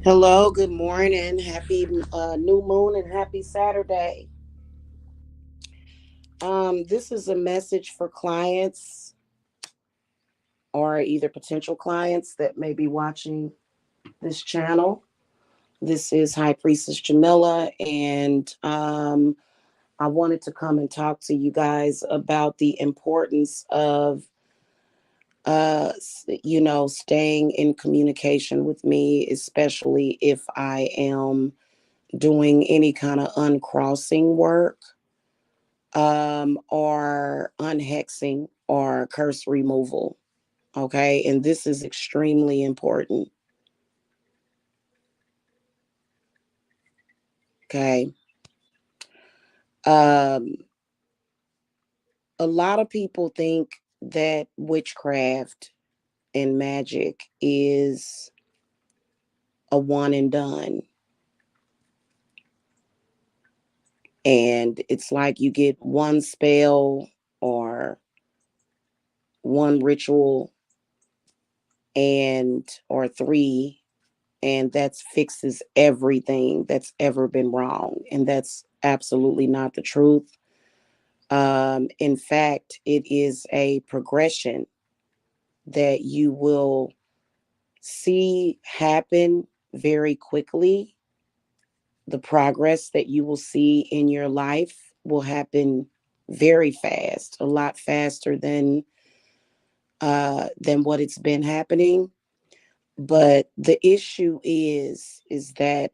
Hello, good morning. Happy new moon and happy Saturday. This is a message for clients or either potential clients that may be watching this channel. This is High Priestess Jamila, and I wanted to come and talk to you guys about the importance of staying in communication with me, especially if I am doing any kind of uncrossing work, or unhexing or curse removal. Okay. And this is extremely important. Okay. Um, a lot of people think that witchcraft and magic is a one and done. And it's like you get one spell or one ritual and or three, and that fixes everything that's ever been wrong. And that's absolutely not the truth. In fact, it is a progression that you will see happen very quickly. The progress that you will see in your life will happen very fast, a lot faster than what it's been happening. But the issue is that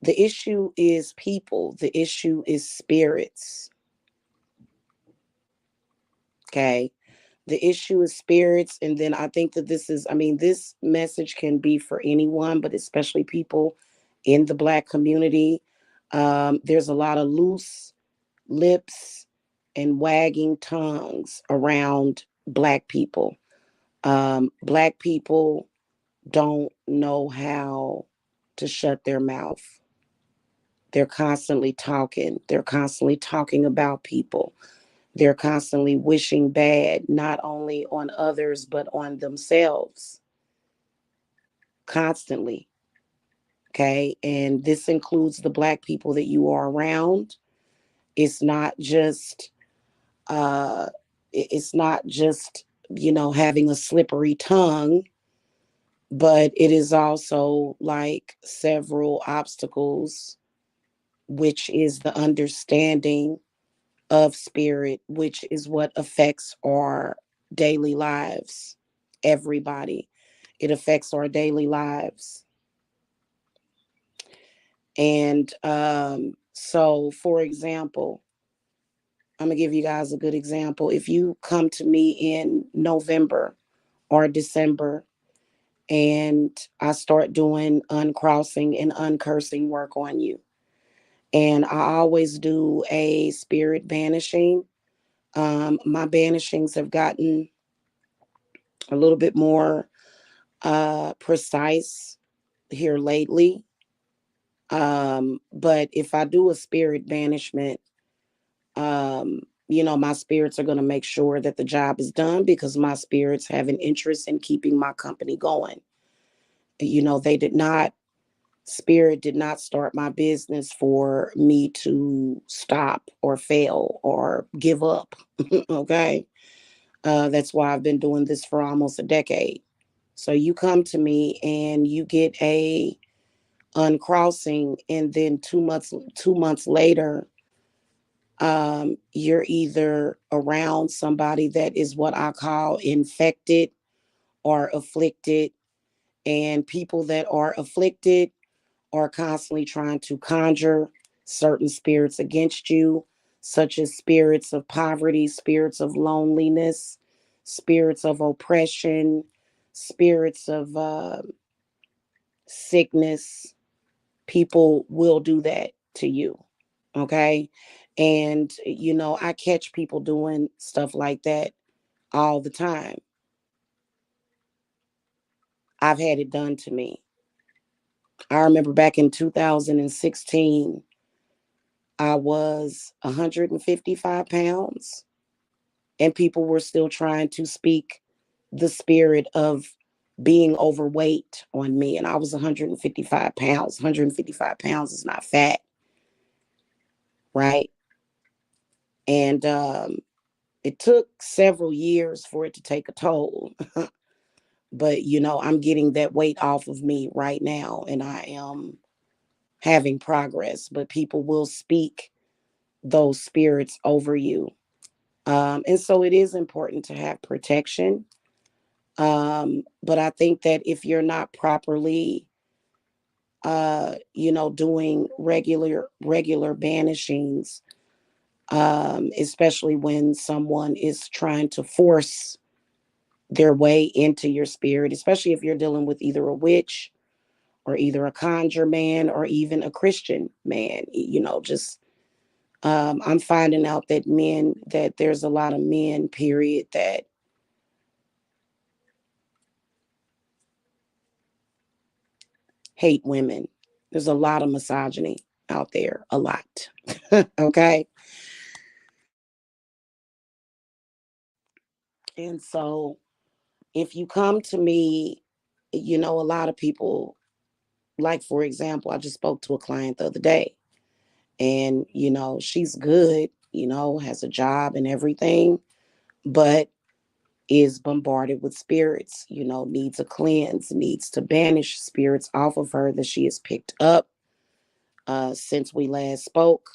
the issue is people. The issue is spirits. Okay. The issue is spirits. And then I think that this message can be for anyone, but especially people in the Black community. There's a lot of loose lips and wagging tongues around Black people. Black people don't know how to shut their mouth. They're constantly talking. They're constantly talking about people. They're constantly wishing bad, not only on others, but on themselves. Constantly. Okay. And this includes the Black people that you are around. It's not just, uh, it's not just, having a slippery tongue, but it is also like several obstacles, which is the understanding of spirit, which is what affects our daily lives. Everybody. It affects our daily lives. And so, for example, I'm going to give you guys a good example. If you come to me in November or December and I start doing uncrossing and uncursing work on you, And I always do a spirit banishing. My banishings have gotten a little bit more precise here lately. But if I do a spirit banishment, my spirits are going to make sure that the job is done because my spirits have an interest in keeping my company going. They did not, spirit did not start my business for me to stop or fail or give up. Okay. That's why I've been doing this for almost a decade. So you come to me and you get a uncrossing, and then 2 months later, you're either around somebody that is what I call infected or afflicted, and people that are afflicted are constantly trying to conjure certain spirits against you, such as spirits of poverty, spirits of loneliness, spirits of oppression, spirits of sickness. People will do that to you. Okay. And, I catch people doing stuff like that all the time. I've had it done to me. I remember back in 2016, I was 155 pounds, and people were still trying to speak the spirit of being overweight on me. And I was 155 pounds. 155 pounds is not fat, right? And it took several years for it to take a toll. But, I'm getting that weight off of me right now, and I am having progress. But people will speak those spirits over you. And so it is important to have protection. But I think that if you're not properly, doing regular banishings, especially when someone is trying to force their way into your spirit, especially if you're dealing with either a witch or either a conjure man or even a Christian man, just I'm finding out that there's a lot of men, period, that hate women. There's a lot of misogyny out there, a lot. Okay. And so if you come to me, a lot of people, like, for example, I just spoke to a client the other day, and, she's good, has a job and everything, but is bombarded with spirits, needs a cleanse, needs to banish spirits off of her that she has picked up since we last spoke.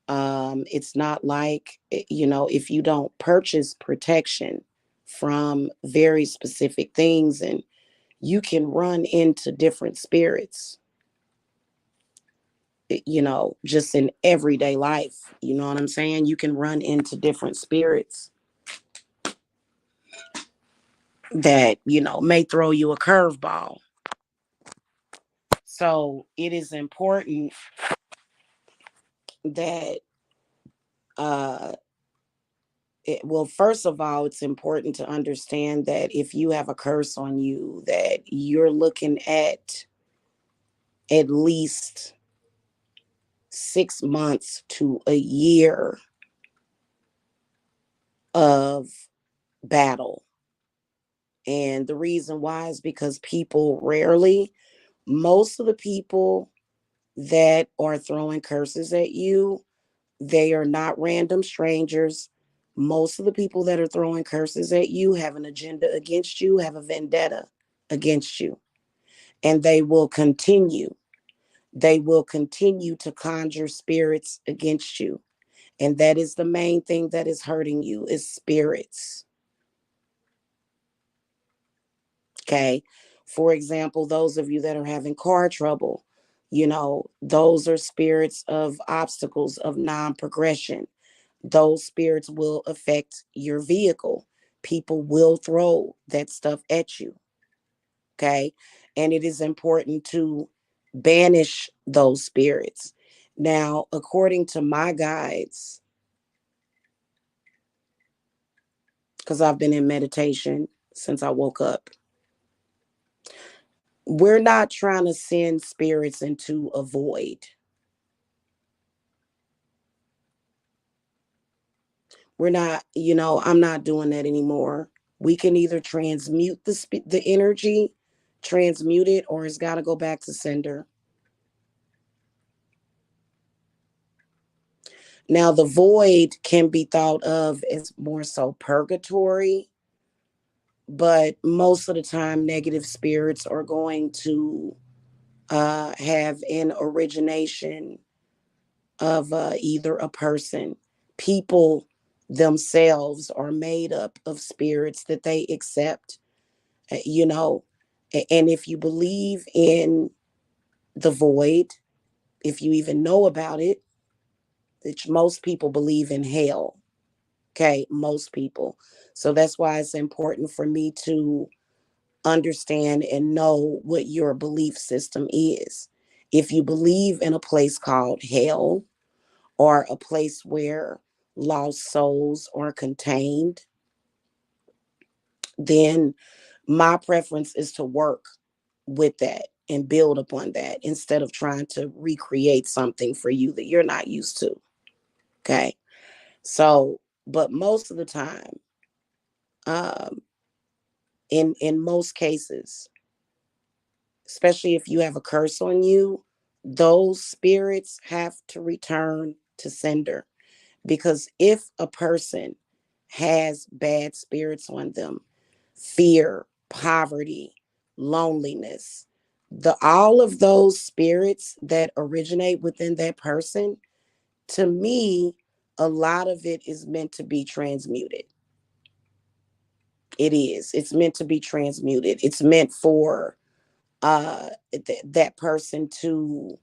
It's not like, if you don't purchase protection from very specific things, and you can run into different spirits, just in everyday life. You know what I'm saying? You can run into different spirits that, may throw you a curveball. So it is important that, uh, well, first of all, it's important to understand that if you have a curse on you, that you're looking at least 6 months to a year of battle. And the reason why is because people rarely, most of the people that are throwing curses at you, they are not random strangers. Most of the people that are throwing curses at you have an agenda against you, have a vendetta against you, and they will continue. They will continue to conjure spirits against you. And that is the main thing that is hurting you, is spirits. Okay. For example, those of you that are having car trouble, those are spirits of obstacles, of non progression. Those spirits will affect your vehicle. People will throw that stuff at you. Okay. And it is important to banish those spirits. Now, according to my guides, because I've been in meditation since I woke up, we're not trying to send spirits into a void. We're not, I'm not doing that anymore. We can either transmute the energy, transmute it, or it's got to go back to sender. Now, the void can be thought of as more so purgatory, but most of the time, negative spirits are going to have an origination of either a person. People themselves are made up of spirits that they accept, you know. And if you believe in the void, if you even know about it, which most people believe in hell. Okay, most people. So that's why it's important for me to understand and know what your belief system is. If you believe in a place called hell or a place where lost souls are contained, then my preference is to work with that and build upon that instead of trying to recreate something for you that you're not used to. Okay. So, but most of the time, um, in most cases, especially if you have a curse on you, those spirits have to return to sender. Because if a person has bad spirits on them, fear, poverty, loneliness, the all of those spirits that originate within that person, to me, a lot of it is meant to be transmuted. It is. It's meant to be transmuted. It's meant for that person to,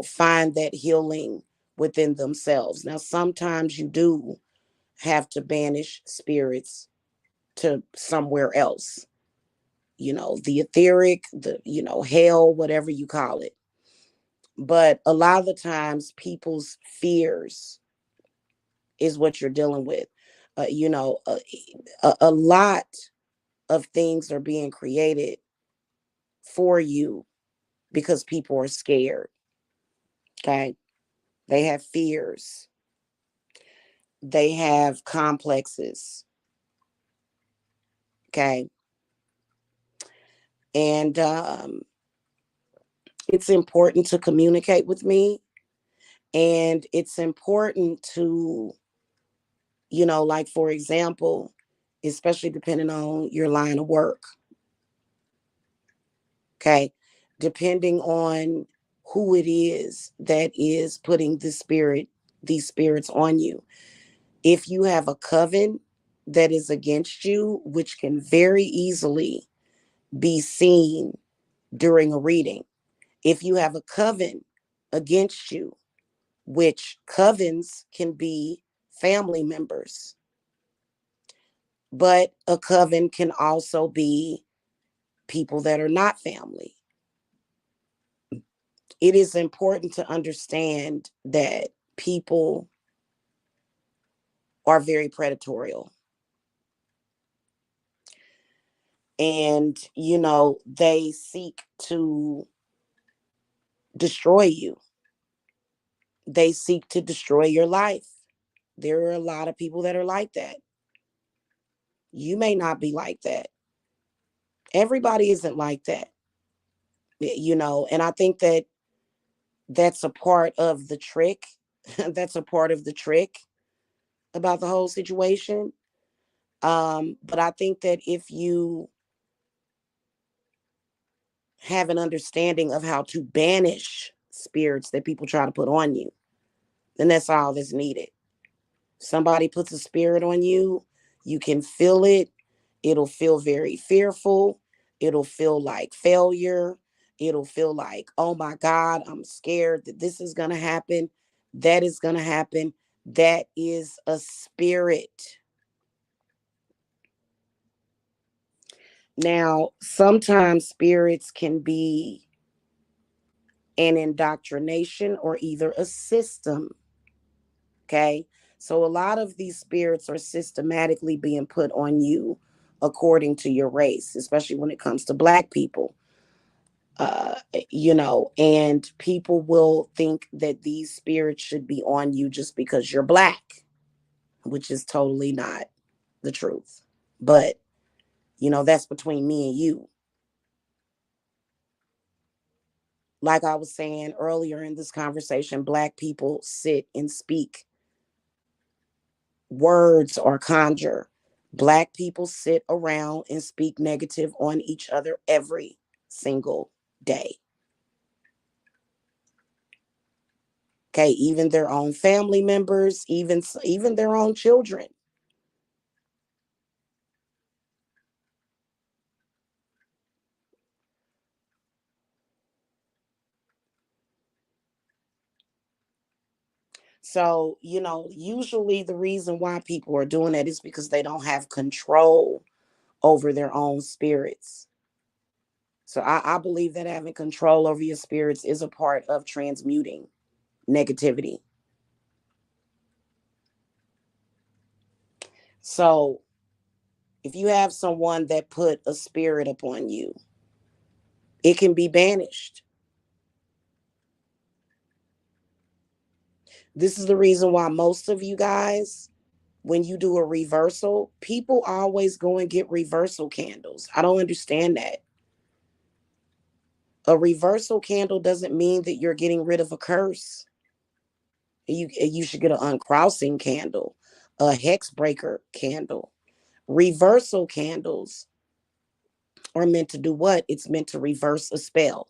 find that healing within themselves. Now, sometimes you do have to banish spirits to somewhere else, the etheric, hell, whatever you call it. But a lot of the times, people's fears is what you're dealing with. Uh, you know, a, a lot of things are being created for you because people are scared. Okay. They have fears, they have complexes. Okay. And it's important to communicate with me. And it's important to, like, for example, especially depending on your line of work. Okay. Depending on who it is that is putting these spirits on you. If you have a coven that is against you, which can very easily be seen during a reading. If you have a coven against you, which covens can be family members, but a coven can also be people that are not family. It is important to understand that people are very predatory, and they seek to destroy you. They seek to destroy your life. There are a lot of people that are like that. You may not be like that. Everybody isn't like that, and I think that that's a part of the trick. That's a part of the trick about the whole situation. But I think that if you have an understanding of how to banish spirits that people try to put on you, then that's all that's needed. Somebody puts a spirit on you, you can feel it. It'll feel very fearful. It'll feel like failure. It'll feel like, oh my God, I'm scared that this is going to happen. That is going to happen. That is a spirit. Now, sometimes spirits can be and indoctrination, or either a system. Okay. So a lot of these spirits are systematically being put on you according to your race, especially when it comes to Black people. And people will think that these spirits should be on you just because you're Black, which is totally not the truth. But, that's between me and you. Like I was saying earlier in this conversation, Black people sit and speak words or conjure. Black people sit around and speak negative on each other every single day. Okay, even their own family members, even their own children. So, usually the reason why people are doing that is because they don't have control over their own spirits. So I believe that having control over your spirits is a part of transmuting negativity. So if you have someone that put a spirit upon you, it can be banished. This is the reason why most of you guys, when you do a reversal, people always go and get reversal candles. I don't understand that. A reversal candle doesn't mean that you're getting rid of a curse. You should get an uncrossing candle, a hex breaker candle. Reversal candles are meant to do what? It's meant to reverse a spell.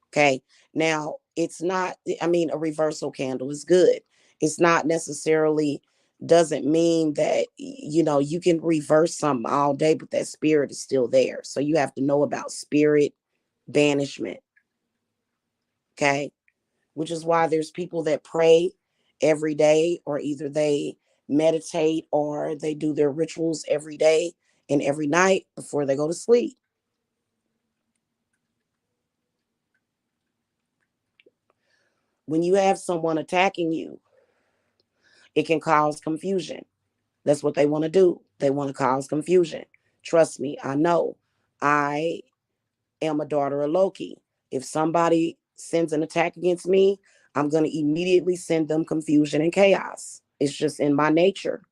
Okay. Now, it's not, I mean, a reversal candle is good. It's not necessarily, doesn't mean that, you can reverse something all day, but that spirit is still there. So you have to know about spirit banishment. Okay. Which is why there's people that pray every day, or either they meditate or they do their rituals every day and every night before they go to sleep. When you have someone attacking you, it can cause confusion. That's what they want to do. They want to cause confusion. Trust me, I know. I am a daughter of Loki. If somebody sends an attack against me, I'm going to immediately send them confusion and chaos. It's just in my nature.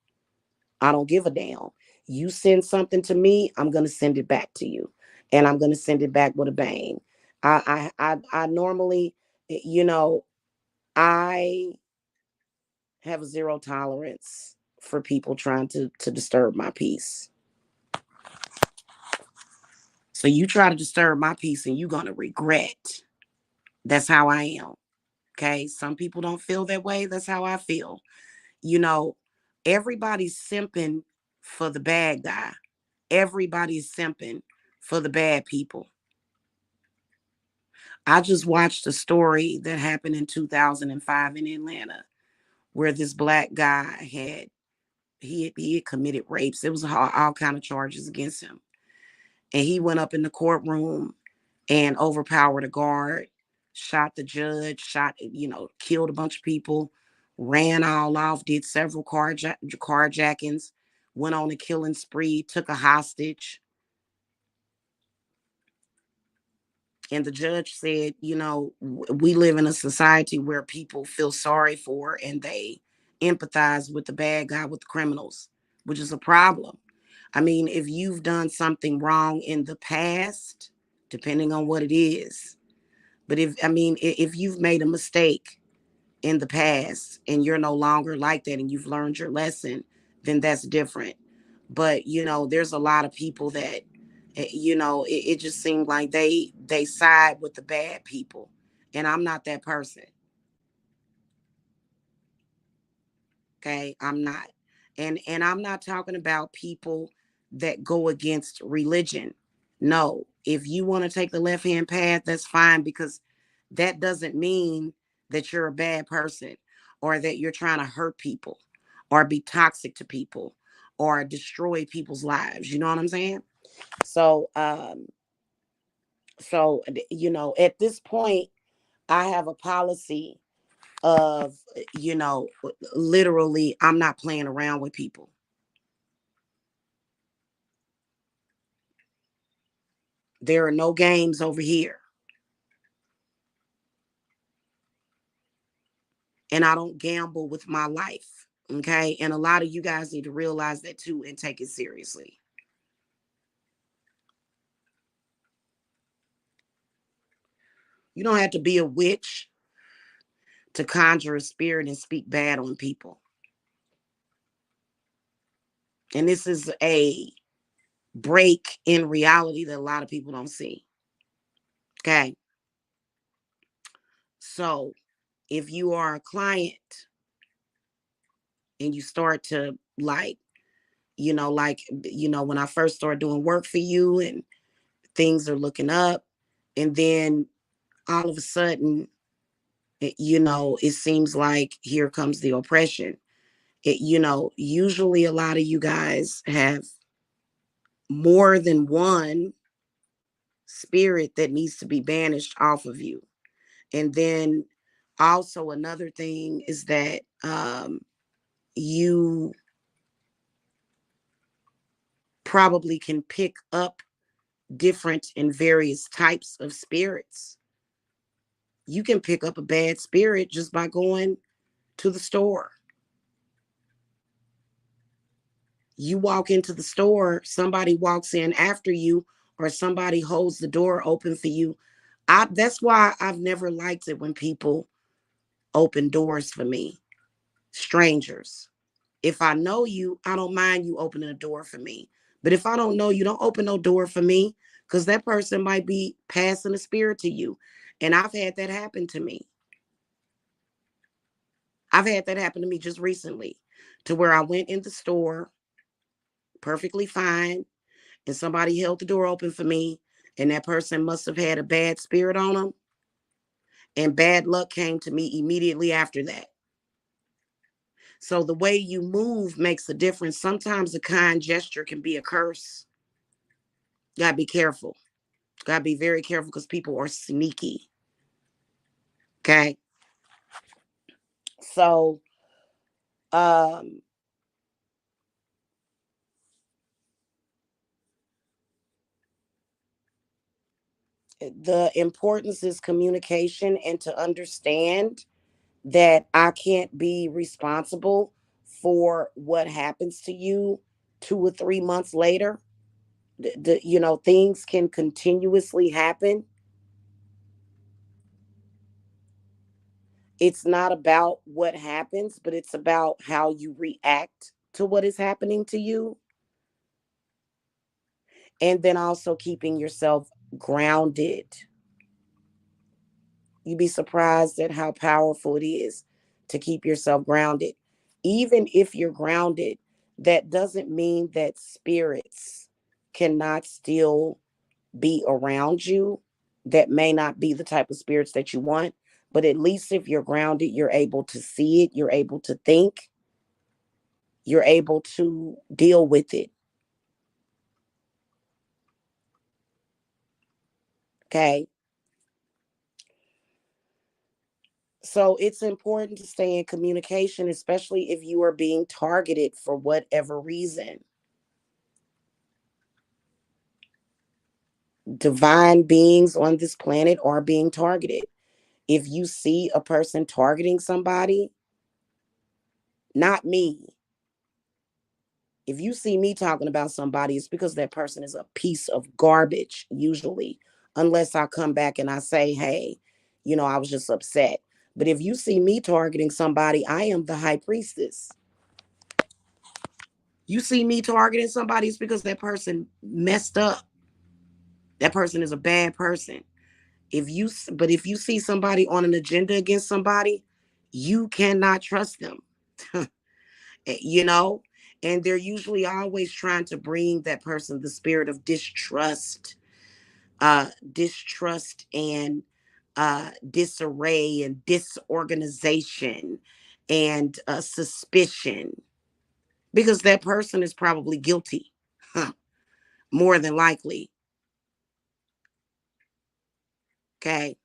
I don't give a damn. You send something to me, I'm going to send it back to you. And I'm going to send it back with a bang. I normally, you know, I have zero tolerance for people trying to disturb my peace. So you try to disturb my peace and you're going to regret. That's how I am. Okay. Some people don't feel that way. That's how I feel. You know, everybody's simping for the bad guy. Everybody's simping for the bad people. I just watched a story that happened in 2005 in Atlanta where this Black guy he had committed rapes. It was all kind of charges against him. And he went up in the courtroom and overpowered a guard, shot the judge, killed a bunch of people, ran all off, did several carjackings, went on a killing spree, took a hostage. And the judge said, we live in a society where people feel sorry for and they empathize with the bad guy, with the criminals, which is a problem. I mean, if you've done something wrong in the past, depending on what it is, but if you've made a mistake in the past and you're no longer like that and you've learned your lesson, then that's different. But there's a lot of people that it just seemed like they side with the bad people, and I'm not that person. Okay, I'm not. And I'm not talking about people that go against religion. No, if you want to take the left hand path, that's fine, because that doesn't mean that you're a bad person or that you're trying to hurt people or be toxic to people or destroy people's lives. You know what I'm saying? So at this point, I have a policy of, you know, literally, I'm not playing around with people. There are no games over here. And I don't gamble with my life. Okay. And a lot of you guys need to realize that too and take it seriously. You don't have to be a witch to conjure a spirit and speak bad on people. And this is a break in reality that a lot of people don't see. Okay. So if you are a client and you start to when I first started doing work for you and things are looking up, and then all of a sudden, it seems like here comes the oppression. Usually a lot of you guys have more than one spirit that needs to be banished off of you. And then also another thing is that you probably can pick up different and various types of spirits. You can pick up a bad spirit just by going to the store. You walk into the store, somebody walks in after you, or somebody holds the door open for you. That's why I've never liked it when people open doors for me, strangers. If I know you, I don't mind you opening a door for me. But if I don't know you, don't open no door for me, because that person might be passing a spirit to you. And I've had that happen to me. I've had that happen to me just recently, to where I went in the store perfectly fine, and somebody held the door open for me, and that person must have had a bad spirit on them, and bad luck came to me immediately after that. So the way you move makes a difference. Sometimes a kind gesture can be a curse. Gotta be careful. Gotta be very careful because people are sneaky. Okay. So um the importance is communication and to understand that I can't be responsible for what happens to you 2 or 3 months later. Things can continuously happen. It's not about what happens, but it's about how you react to what is happening to you. And then also keeping yourself grounded. You'd be surprised at how powerful it is to keep yourself grounded. Even if you're grounded, that doesn't mean that spirits cannot still be around you. That may not be the type of spirits that you want, but at least if you're grounded, you're able to see it, you're able to think, you're able to deal with it. Okay. So it's important to stay in communication, especially if you are being targeted for whatever reason. Divine beings on this planet are being targeted. If you see a person targeting somebody, not me. If you see me talking about somebody, it's because that person is a piece of garbage, usually, unless I come back and I say, hey, I was just upset. But if you see me targeting somebody, I am the high priestess. You see me targeting somebody, it's because that person messed up. That person is a bad person. If you see somebody on an agenda against somebody, you cannot trust them. you know, and they're usually always trying to bring that person the spirit of distrust and disarray and disorganization and suspicion, because that person is probably guilty, huh, more than likely. Okay.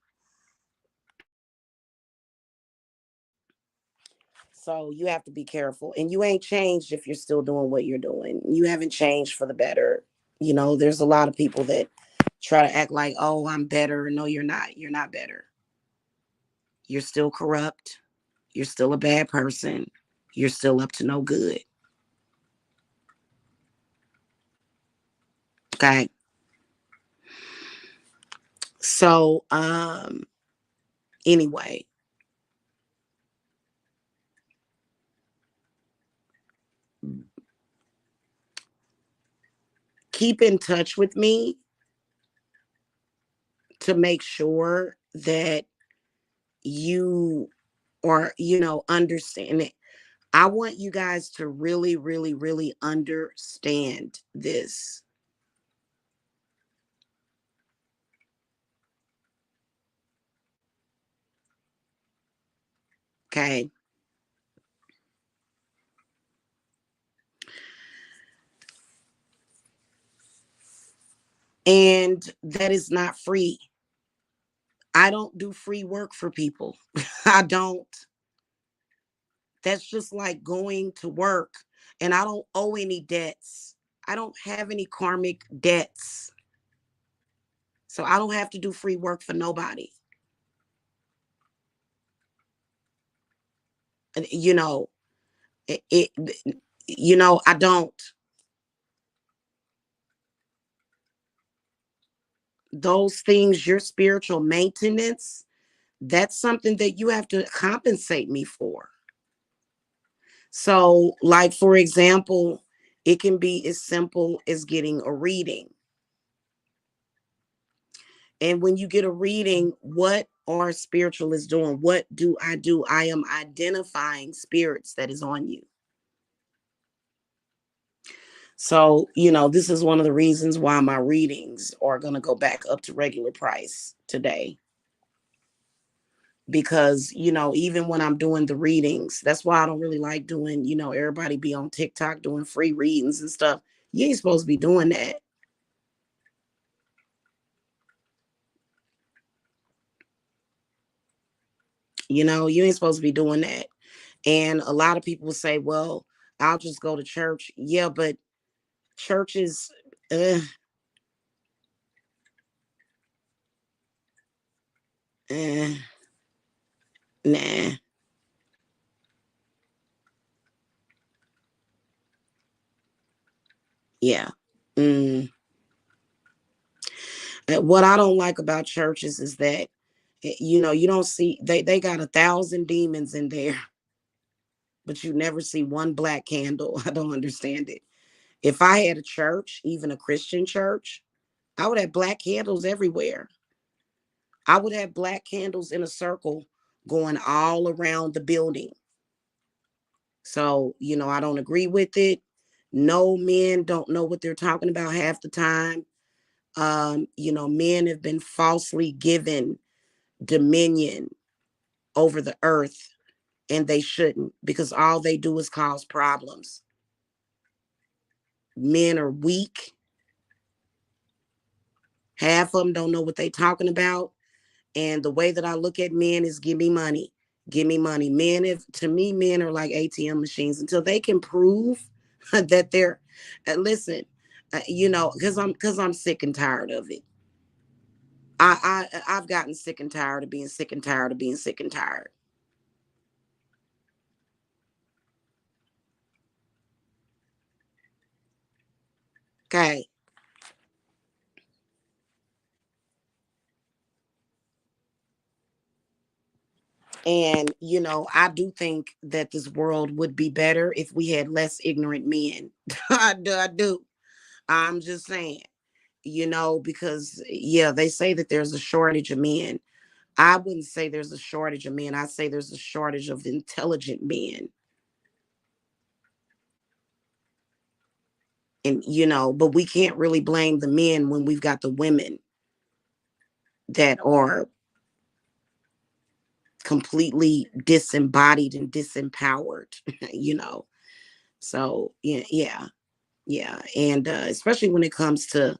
So you have to be careful. And you ain't changed if you're still doing what you're doing. You haven't changed for the better. There's a lot of people that try to act like, oh, I'm better. No, you're not. You're not better. You're still corrupt. You're still a bad person. You're still up to no good. Okay. So, anyway, keep in touch with me to make sure that you are, understand it. I want you guys to really, really, really understand this. Okay. And that is not free. I don't do free work for people. I don't. That's just like going to work, and I don't owe any debts. I don't have any karmic debts. So I don't have to do free work for nobody. And I don't. Those things, your spiritual maintenance, that's something that you have to compensate me for. So, like, for example, it can be as simple as getting a reading. And when you get a reading, what are spiritualists doing? What do? I am identifying spirits that is on you. So, this is one of the reasons why my readings are going to go back up to regular price today. Because, even when I'm doing the readings, that's why I don't really like doing, everybody be on TikTok doing free readings and stuff. You ain't supposed to be doing that. You ain't supposed to be doing that. And a lot of people say, well, I'll just go to church. Yeah, but churches, uh, uh, nah, yeah. Mm. What I don't like about churches is that, you don't see, they got 1,000 demons in there, but you never see one black candle. I don't understand it. If I had a church, even a Christian church, I would have black candles everywhere. I would have black candles in a circle going all around the building. So, I don't agree with it. No, men don't know what they're talking about half the time. Men have been falsely given dominion over the earth, and they shouldn't, because all they do is cause problems. Men are weak. Half of them don't know what they're talking about. And the way that I look at men is give me money. Give me money. Men are like ATM machines until they can prove that they're listen, because I'm sick and tired of it. I've gotten sick and tired of being sick and tired of being sick and tired. Okay. And I do think that this world would be better if we had less ignorant men. I do. I'm just saying, because yeah, they say that there's a shortage of men. I wouldn't say there's a shortage of men. I say there's a shortage of intelligent men. And but we can't really blame the men when we've got the women that are completely disembodied and disempowered, you know. So yeah, yeah, yeah. And especially when it comes to,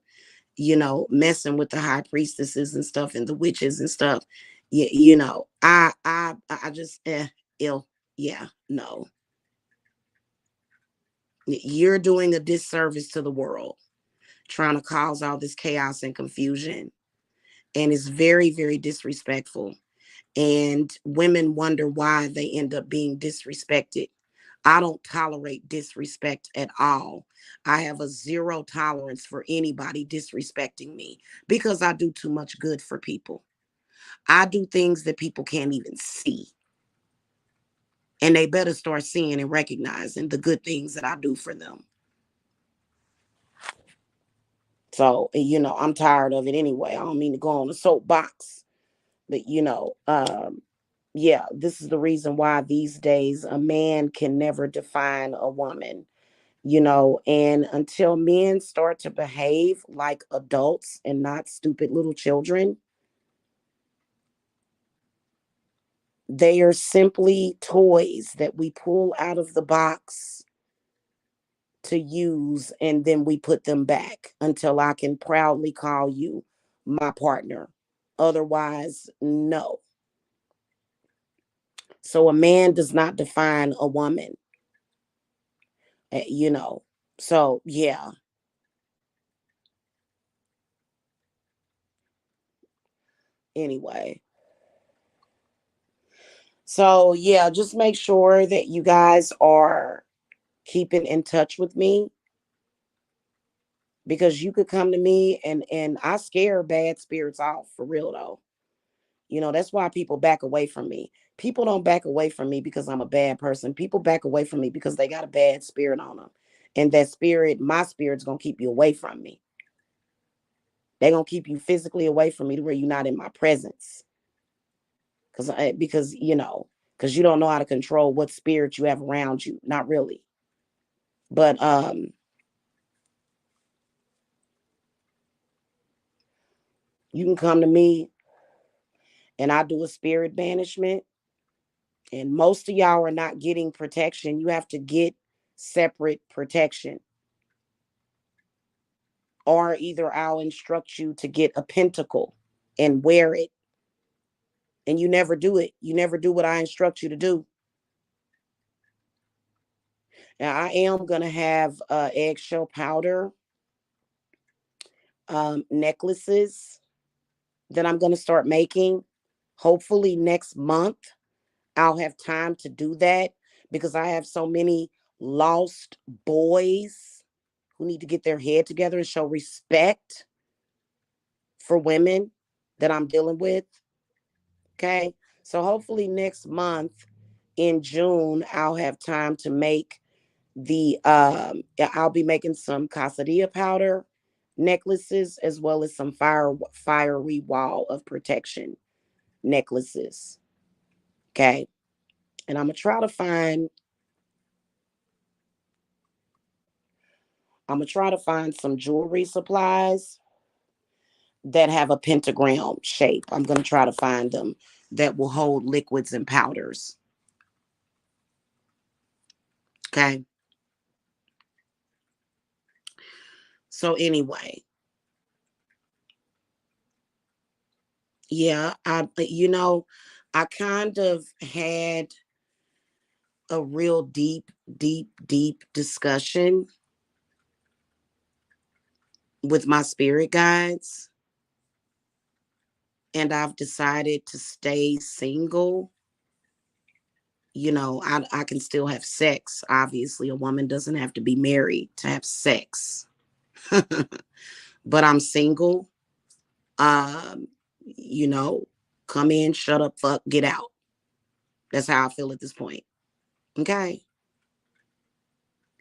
messing with the high priestesses and stuff and the witches and stuff. Yeah, I just ill. Yeah, no. You're doing a disservice to the world, trying to cause all this chaos and confusion. And it's very, very disrespectful. And women wonder why they end up being disrespected. I don't tolerate disrespect at all. I have a zero tolerance for anybody disrespecting me because I do too much good for people. I do things that people can't even see. And they better start seeing and recognizing the good things that I do for them. So, I'm tired of it anyway. I don't mean to go on a soapbox, but yeah, this is the reason why these days a man can never define a woman, and until men start to behave like adults and not stupid little children, they are simply toys that we pull out of the box to use, and then we put them back until I can proudly call you my partner. Otherwise, no. So a man does not define a woman, uh, you know. So, yeah. Anyway. So, yeah, just make sure that you guys are keeping in touch with me, because you could come to me and I scare bad spirits off, for real though. That's why people back away from me. People don't back away from me because I'm a bad person. People back away from me because they got a bad spirit on them. And that spirit, my spirit's going to keep you away from me. They're going to keep you physically away from me to where you're not in my presence. Because you don't know how to control what spirit you have around you. Not really. But you can come to me and I do a spirit banishment. And most of y'all are not getting protection. You have to get separate protection. Or either I'll instruct you to get a pentacle and wear it. And you never do it. You never do what I instruct you to do. Now, I am going to have eggshell powder necklaces that I'm going to start making. Hopefully, next month, I'll have time to do that because I have so many lost boys who need to get their head together and show respect for women that I'm dealing with. Okay. So hopefully next month in June, I'll have time to make I'll be making some casadilla powder necklaces as well as some fiery wall of protection necklaces. Okay. And I'm gonna try to find some jewelry supplies that have a pentagram shape. I'm gonna try to find them that will hold liquids and powders. Okay. So anyway, yeah, I kind of had a real deep, deep, deep discussion with my spirit guides, and I've decided to stay single. I can still have sex. Obviously, a woman doesn't have to be married to have sex. But I'm single. Um, you know, come in, shut up, fuck, get out. That's how I feel at this point. Okay.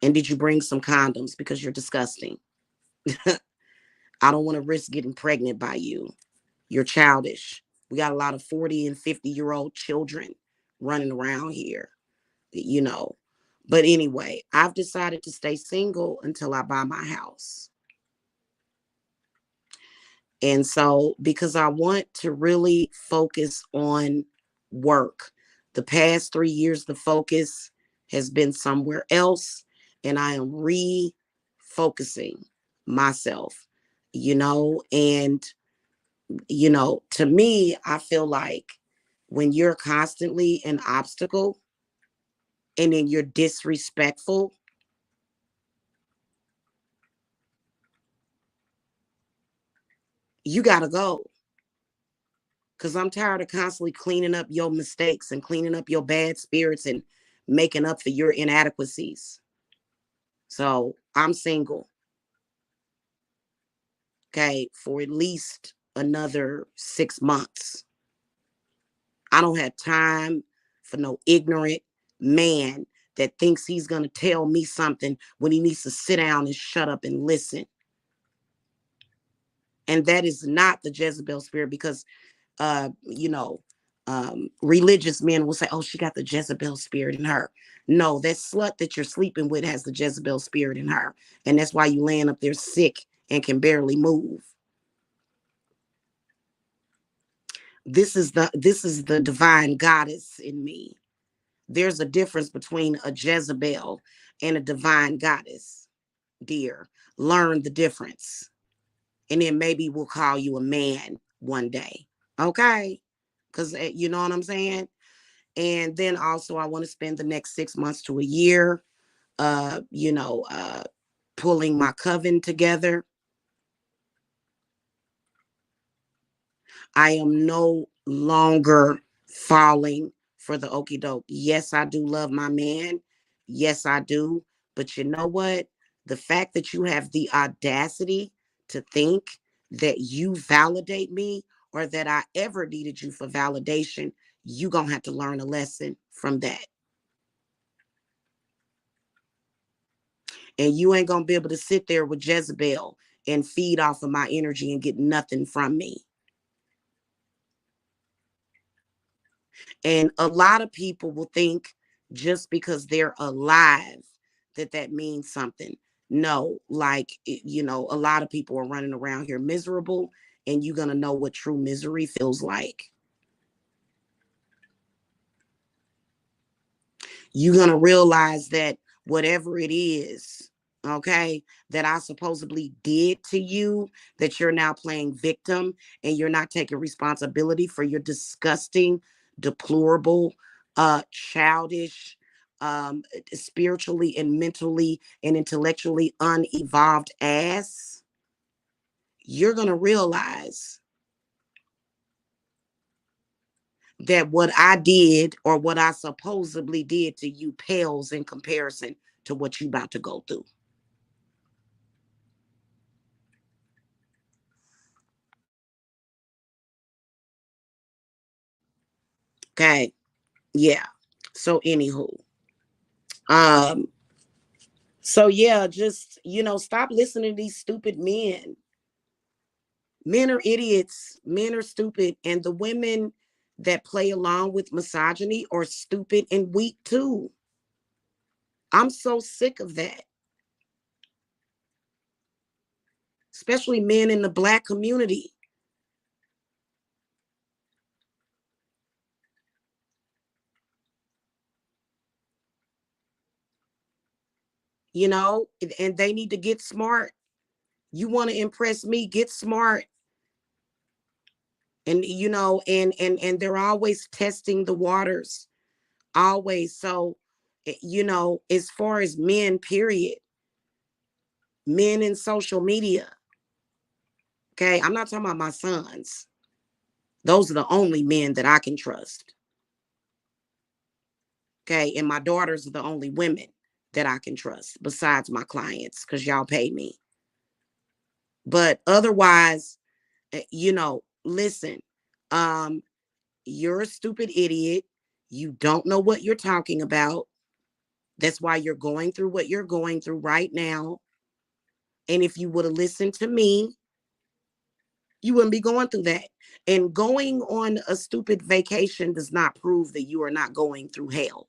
And did you bring some condoms because you're disgusting? I don't want to risk getting pregnant by you. You're childish. We got a lot of 40 and 50-year-old children running around here, you know. But anyway, I've decided to stay single until I buy my house. And so, because I want to really focus on work, the past 3 years, the focus has been somewhere else, and I am refocusing myself, and, to me, I feel like when you're constantly an obstacle, and then you're disrespectful, you gotta go. Cause I'm tired of constantly cleaning up your mistakes and cleaning up your bad spirits and making up for your inadequacies. So I'm single, okay, for at least another 6 months. I don't have time for no ignorant man that thinks he's gonna tell me something when he needs to sit down and shut up and listen. And that is not the Jezebel spirit, because uh, you know, religious men will say, "Oh, she got the Jezebel spirit in her." No, that slut that you're sleeping with has the Jezebel spirit in her, and that's why you laying up there sick and can barely move. This is the divine goddess in me. There's a difference between a Jezebel and a divine goddess, dear. Learn the difference, and then maybe we'll call you a man one day, okay? Because you know what I'm saying. And then also I want to spend the next 6 months to a year, uh, you know, uh, pulling my coven together. I am no longer falling for the okey doke. Yes, I do love my man. Yes, I do. But you know what? The fact that you have the audacity to think that you validate me, or that I ever needed you for validation, you gonna have to learn a lesson from that. And you ain't gonna be able to sit there with Jezebel and feed off of my energy and get nothing from me. And a lot of people will think just because they're alive that that means something. No, like, a lot of people are running around here miserable, and you're gonna know what true misery feels like. You're going to realize that whatever it is, okay, that I supposedly did to you, that you're now playing victim, and you're not taking responsibility for your disgusting, deplorable, childish, spiritually and mentally and intellectually unevolved ass. You're going to realize that what I did, or what I supposedly did to you, pales in comparison to what you about to go through. Okay. Yeah. So anywho. Um, so yeah, just stop listening to these stupid men. Men are idiots, men are stupid, and the women that play along with misogyny are stupid and weak too. I'm so sick of that. Especially men in the black community. And they need to get smart. You want to impress me, get smart. And and they're always testing the waters, always. So as far as men, period, men in social media, okay, I'm not talking about my sons. Those are the only men that I can trust. Okay, and my daughters are the only women that I can trust besides my clients, because y'all pay me. But otherwise, listen, um you're a stupid idiot. You don't know what you're talking about. That's why you're going through what you're going through right now. And if you would have listened to me, you wouldn't be going through that. And going on a stupid vacation does not prove that you are not going through hell.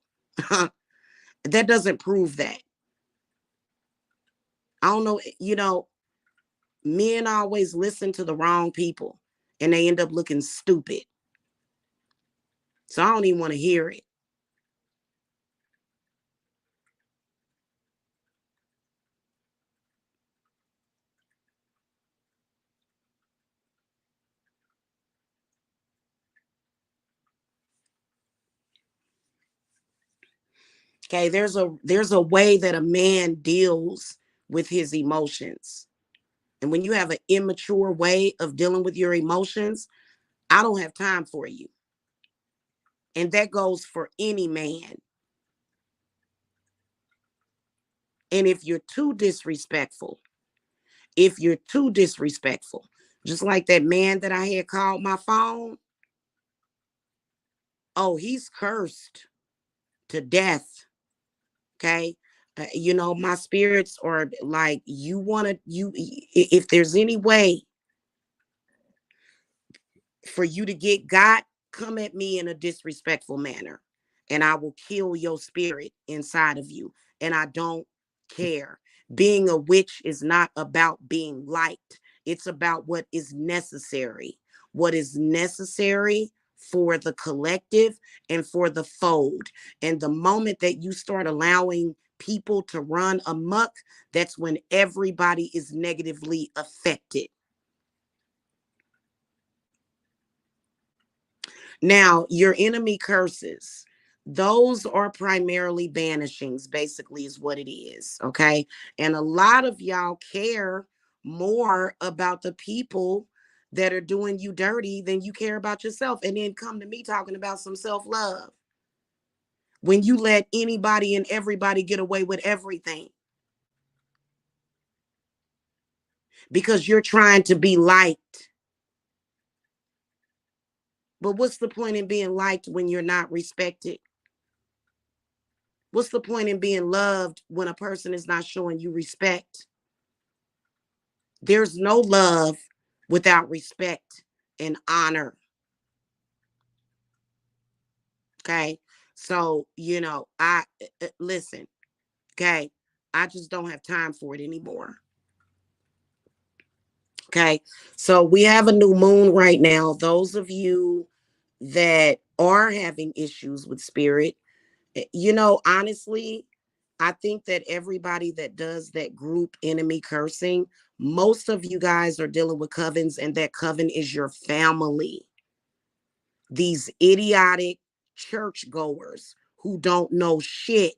That doesn't prove that. I don't know, men always listen to the wrong people, and they end up looking stupid. So I don't even want to hear it. Okay, there's a way that a man deals with his emotions. And when you have an immature way of dealing with your emotions, I don't have time for you. And that goes for any man. And if you're too disrespectful, just like that man that I had called my phone, oh, he's cursed to death. Okay. My spirits are like, if there's any way for you to get God, come at me in a disrespectful manner, and I will kill your spirit inside of you. And I don't care. Being a witch is not about being liked, it's about what is necessary. What is necessary for the collective and for the fold. And the moment that you start allowing people to run amok, that's when everybody is negatively affected. Now, your enemy curses, those are primarily banishings, basically, is what it is. Okay. And a lot of y'all care more about the people that are doing you dirty than you care about yourself. And then come to me talking about some self love when you let anybody and everybody get away with everything because you're trying to be liked. But what's the point in being liked when you're not respected? What's the point in being loved when a person is not showing you respect? There's no love without respect and honor. Okay. So, listen, okay. I just don't have time for it anymore. Okay. So we have a new moon right now. Those of you that are having issues with spirit, honestly, I think that everybody that does that group enemy cursing, most of you guys are dealing with covens, and that coven is your family. These idiotic churchgoers who don't know shit,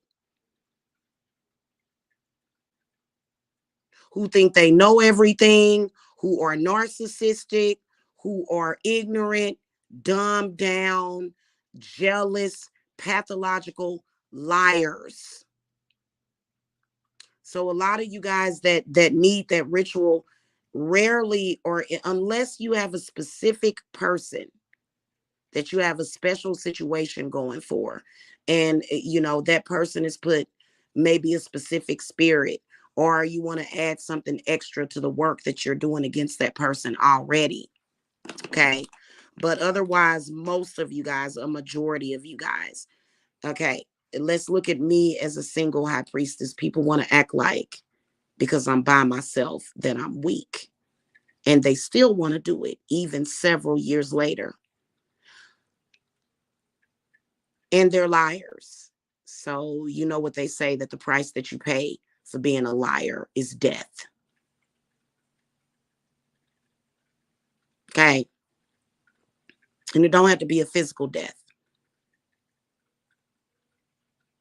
who think they know everything, who are narcissistic, who are ignorant, dumbed down, jealous, pathological liars. So a lot of you guys that need that ritual rarely, or unless you have a specific person that you have a special situation going for, and that person is put maybe a specific spirit, or you want to add something extra to the work that you're doing against that person already. Okay. But otherwise, most of you guys, a majority of you guys, okay, let's look at me as a single high priestess. People want to act like because I'm by myself that I'm weak. And they still want to do it even several years later. And they're liars. So, you know what they say, that the price that you pay for being a liar is death. Okay. And it don't have to be a physical death.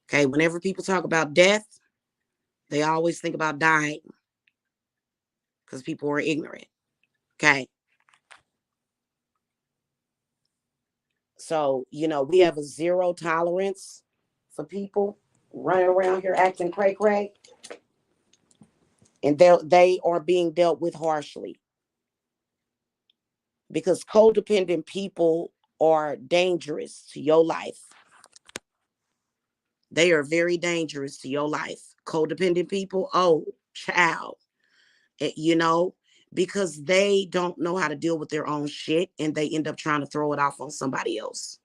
Okay. Whenever people talk about death, they always think about dying because people are ignorant. Okay. So, we have a zero tolerance for people running around here acting cray cray, and they are being dealt with harshly because codependent people are dangerous to your life. They are very dangerous to your life. Codependent people, oh, child, eh, you know, because they don't know how to deal with their own shit, and they end up trying to throw it off on somebody else.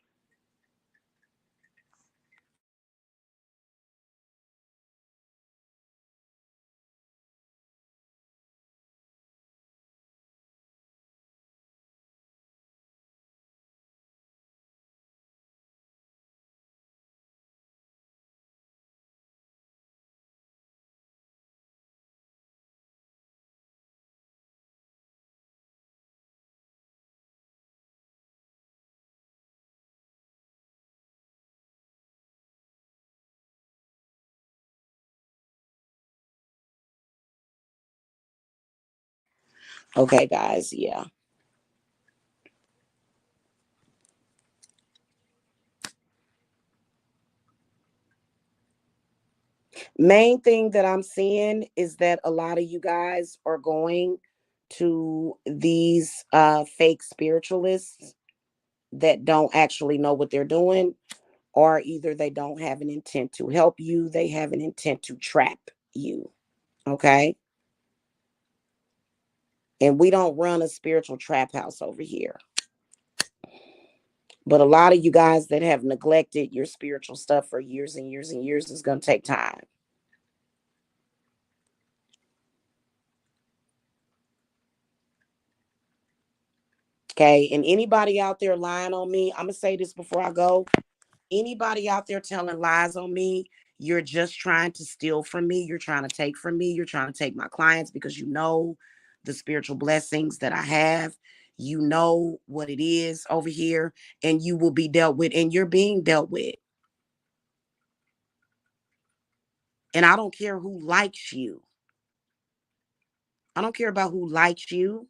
Okay, guys. Yeah. Main thing that I'm seeing is that a lot of you guys are going to these fake spiritualists that don't actually know what they're doing, or either they don't have an intent to help you, they have an intent to trap you. Okay. And we don't run a spiritual trap house over here. But a lot of you guys that have neglected your spiritual stuff for years and years and years is going to take time. Okay. And anybody out there lying on me, I'm going to say this before I go. Anybody out there telling lies on me, you're just trying to steal from me. You're trying to take from me. You're trying to take my clients because you know the spiritual blessings that I have. You know what it is over here, and you will be dealt with, and you're being dealt with. And I don't care who likes you. I don't care about who likes you.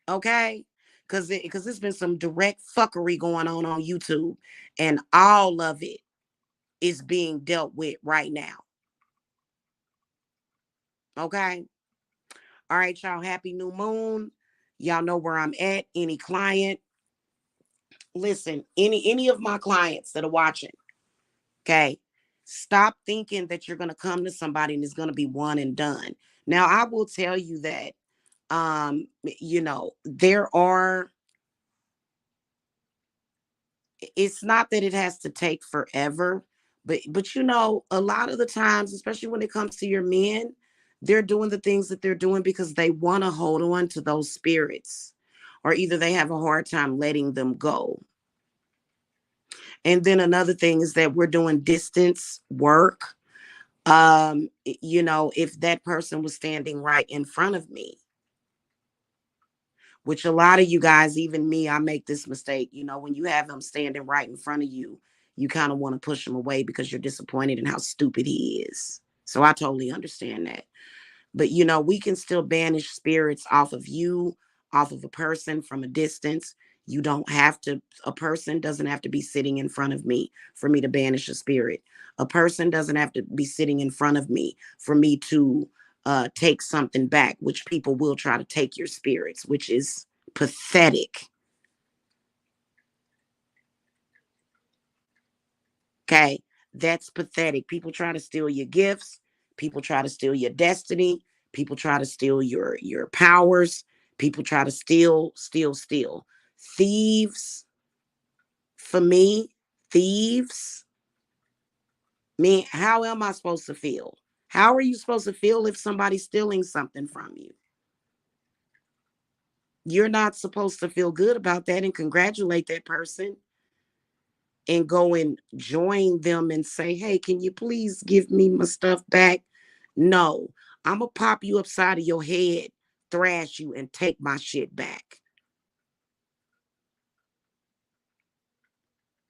Okay. Because there's been some direct fuckery going on YouTube, and all of it is being dealt with right now. Okay. All right, y'all. Happy new moon. Y'all know where I'm at. Any client, listen. Any of my clients that are watching, okay, stop thinking that you're gonna come to somebody and it's gonna be one and done. Now, I will tell you that, there are. It's not that it has to take forever, but a lot of the times, especially when it comes to your men, they're doing the things that they're doing because they want to hold on to those spirits, or either they have a hard time letting them go. And then another thing is that we're doing distance work. If that person was standing right in front of me, which a lot of you guys, even me, I make this mistake. When you have them standing right in front of you, you kind of want to push them away because you're disappointed in how stupid he is. So I totally understand that. But we can still banish spirits off of you, off of a person from a distance. You don't have to, a person doesn't have to be sitting in front of me for me to banish a spirit. A person doesn't have to be sitting in front of me for me to take something back, which people will try to take your spirits, which is pathetic. Okay. That's pathetic. People try to steal your gifts. People try to steal your destiny. People try to steal your powers. People try to steal. Thieves, for me, thieves. Me, how am I supposed to feel? How are you supposed to feel if somebody's stealing something from you? You're not supposed to feel good about that and congratulate that person and go and join them and say, hey, can you please give me my stuff back? No, I'm going to pop you upside of your head, thrash you, and take my shit back.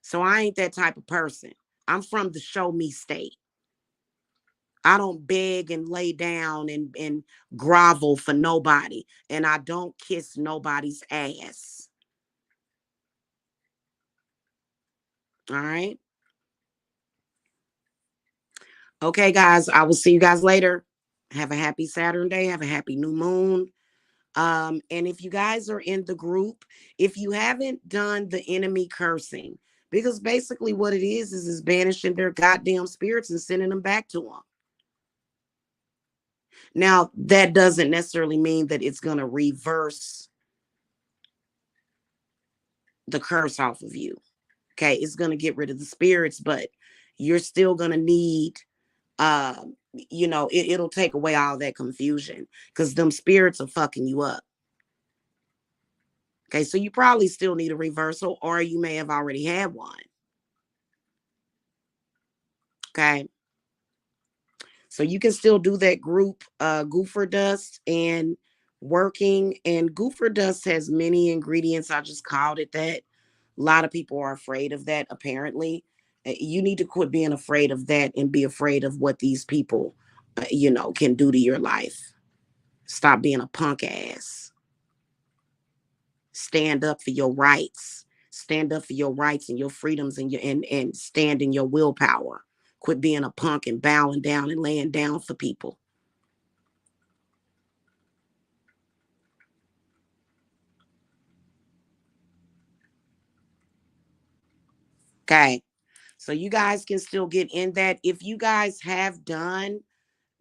So I ain't that type of person. I'm from the show me state. I don't beg and lay down and grovel for nobody. And I don't kiss nobody's ass. All right. Okay, guys. I will see you guys later. Have a happy Saturday. Have a happy new moon. And if you guys are in the group, if you haven't done the enemy cursing, because basically what it is banishing their goddamn spirits and sending them back to them. Now, that doesn't necessarily mean that it's going to reverse the curse off of you. Okay, it's going to get rid of the spirits, but you're still going to need, it'll take away all that confusion because them spirits are fucking you up. Okay, so you probably still need a reversal, or you may have already had one. Okay. So you can still do that group Goofer Dust and working. And Goofer Dust has many ingredients. I just called it that. A lot of people are afraid of that, apparently. You need to quit being afraid of that and be afraid of what these people, can do to your life. Stop being a punk ass. Stand up for your rights. Stand up for your rights and your freedoms and stand in your willpower. Quit being a punk and bowing down and laying down for people. Okay. So you guys can still get in that. If you guys have done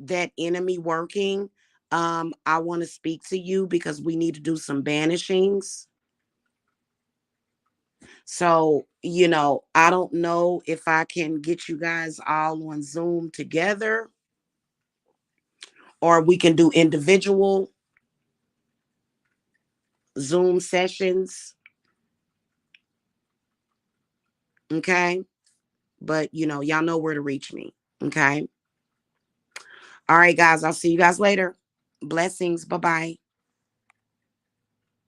that enemy working, I want to speak to you because we need to do some banishings. So, I don't know if I can get you guys all on Zoom together or we can do individual Zoom sessions. Okay. But, y'all know where to reach me. Okay. All right, guys. I'll see you guys later. Blessings. Bye bye.